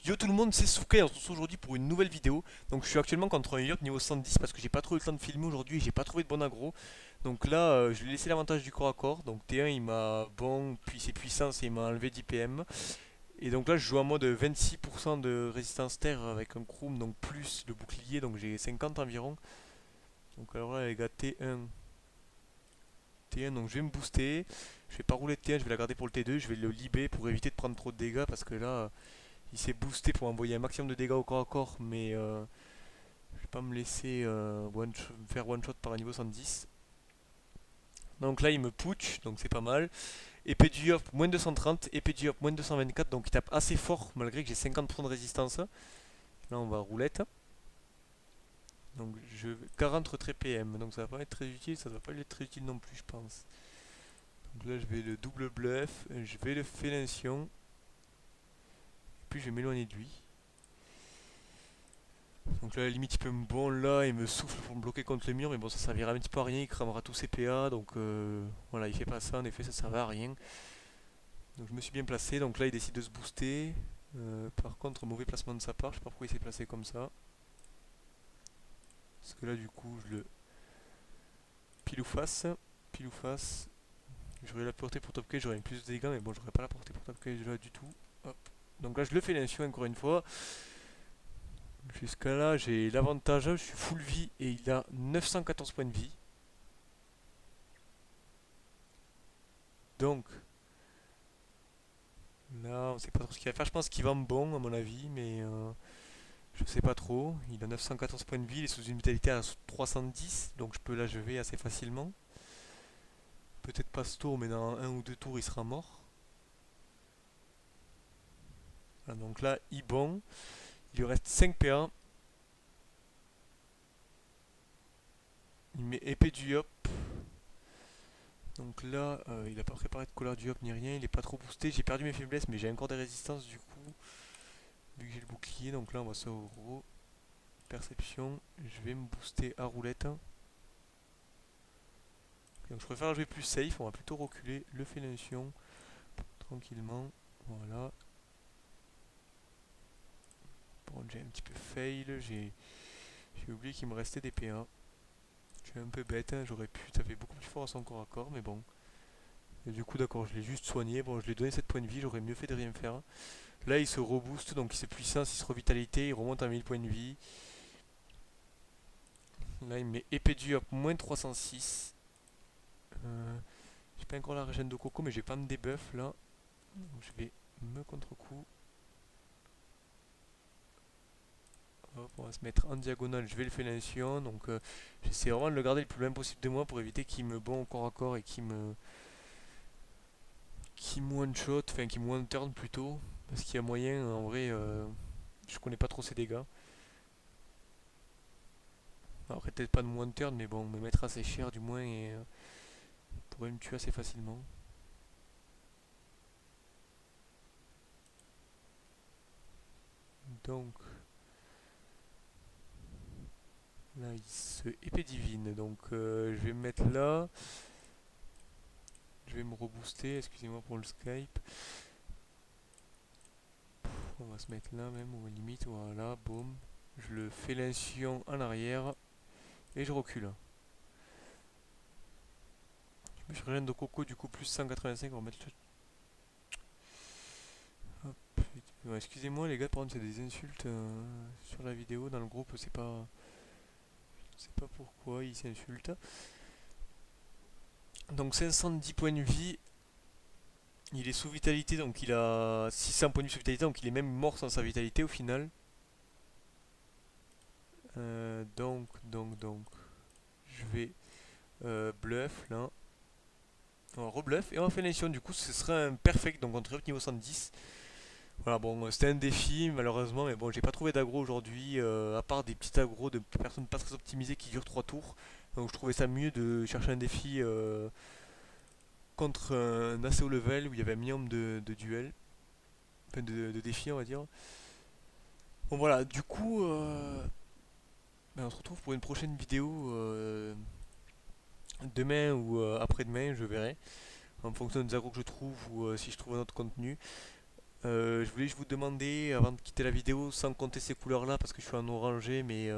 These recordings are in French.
Yo tout le monde, c'est Soukai, on se retrouve aujourd'hui pour une nouvelle vidéo. Donc je suis actuellement contre un yacht niveau 110 parce que j'ai pas trop eu le temps de filmer aujourd'hui et j'ai pas trouvé de bon aggro. Donc là, je lui ai laissé l'avantage du corps à corps. Donc T1 il m'a bon, puis ses puissances et il m'a enlevé 10 PM. Et donc là je joue en mode 26% de résistance terre avec un Kroom, donc plus le bouclier, donc j'ai 50 environ. Donc alors là les gars T1, T1 donc je vais me booster. Je vais pas rouler de T1, je vais la garder pour le T2, je vais le libérer pour éviter de prendre trop de dégâts parce que là... Il s'est boosté pour envoyer un maximum de dégâts au corps à corps, mais je vais pas me laisser me faire one shot par un niveau 110. Donc là il me putsch, donc c'est pas mal. Épée du Yop moins 230, épée du Yop moins 224, donc il tape assez fort malgré que j'ai 50% de résistance. Là on va roulette. Donc 40 retrait PM, donc ça va pas être très utile, ça va pas être très utile non plus je pense. Donc là je vais le double bluff, je vais le félation, puis je vais m'éloigner de lui. Donc là, à la limite, il peut me bon là, il me souffle pour me bloquer contre le mur, mais bon, ça servira un petit peu à rien, il cramera tous ses PA, donc voilà, il fait pas ça, en effet, ça servait à rien. Donc je me suis bien placé, donc là, il décide de se booster. Par contre, mauvais placement de sa part, je sais pas pourquoi il s'est placé comme ça. Parce que là, du coup, je le pile ou face, pile ou face. J'aurais la portée pour top cage, j'aurais plus de dégâts, mais bon, j'aurais pas la portée pour top cage là du tout. Hop. Donc là, je le fais l'insio encore une fois. Jusqu'à là, j'ai l'avantage, je suis full vie et il a 914 points de vie. Donc, là, on sait pas trop ce qu'il va faire. Je pense qu'il va me bon, à mon avis, mais je sais pas trop. Il a 914 points de vie, il est sous une vitalité à 310, donc je peux l'achever assez facilement. Peut-être pas ce tour, mais dans un ou deux tours, il sera mort. Voilà, donc là, il bon. Il lui reste 5 PA. Il met épée du Yop. Donc là, il n'a pas préparé de colère du Hop ni rien, il est pas trop boosté. J'ai perdu mes faiblesses, mais j'ai encore des résistances du coup, vu que j'ai le bouclier. Donc là, on va ça au gros. Perception, je vais me booster à roulette. Donc je préfère jouer plus safe, on va plutôt reculer le félation tranquillement. Voilà. Bon, j'ai un petit peu fail, j'ai oublié qu'il me restait des PA. Je suis un peu bête, hein, j'aurais pu taper beaucoup plus fort à son corps à corps, mais bon. Et du coup, d'accord, je l'ai juste soigné. Bon, je lui ai donné 7 points de vie, j'aurais mieux fait de rien faire. Là, il se rebooste, donc il se puissance, il se revitalité, il remonte à 1000 points de vie. Là, il met épée du Hop, moins 306. J'ai pas encore la régène de coco, mais j'ai pas de debuff là. Donc je vais me contre-coup. Hop, on va se mettre en diagonale, je vais le félation. Donc j'essaie vraiment de le garder le plus loin possible de moi pour éviter qu'il me bon au corps à corps et qu'il me one shot, enfin qu'il me one turn plutôt. Parce qu'il y a moyen, en vrai, je connais pas trop ses dégâts. Alors peut-être pas de one turn, mais bon, me mettre assez cher du moins et pourrait me tuer assez facilement. Donc là, il se épée divine. Donc je vais me mettre là. Je vais me rebooster, excusez-moi pour le Skype. On va se mettre là même, ou à limite, voilà, boum. Je le fais l'incision en arrière et je recule. Je me suis de coco du coup plus 185, on va mettre le... Hop. Ouais, excusez-moi les gars, par contre c'est des insultes sur la vidéo, dans le groupe, c'est pas... Je sais pas pourquoi ils s'insultent. Donc 510 points de vie, il est sous vitalité, donc il a 600 points de vie sous vitalité, donc il est même mort sans sa vitalité au final. Donc, je vais bluff là. On rebluff et on fait l'émission. Du coup, ce serait un perfect, donc on triple niveau 110. Voilà, bon, c'était un défi malheureusement, mais bon, j'ai pas trouvé d'aggro aujourd'hui, à part des petits aggros de personnes pas très optimisées qui durent 3 tours. Donc je trouvais ça mieux de chercher un défi contre un assez haut level où il y avait un minimum de duels, enfin de défis, on va dire. Bon, voilà, du coup, ben, on se retrouve pour une prochaine vidéo demain ou après-demain, je verrai, en fonction des agros que je trouve ou si je trouve un autre contenu. Je voulais vous demander, avant de quitter la vidéo, sans compter ces couleurs-là, parce que je suis en orangé, mais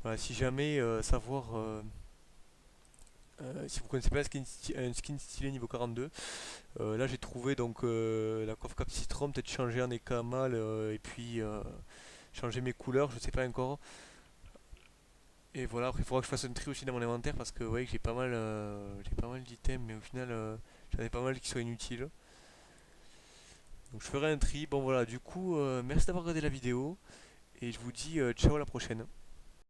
voilà, si jamais savoir si vous connaissez pas un skin stylé niveau 42, là j'ai trouvé donc la coiffe cap citron, peut-être changer un écamal et puis changer mes couleurs, je sais pas encore. Et voilà, après il faudra que je fasse un tri aussi dans mon inventaire parce que ouais, j'ai pas mal d'items, mais au final j'en ai pas mal qui sont inutiles. Donc je ferai un tri. Bon voilà, du coup, merci d'avoir regardé la vidéo et je vous dis ciao à la prochaine.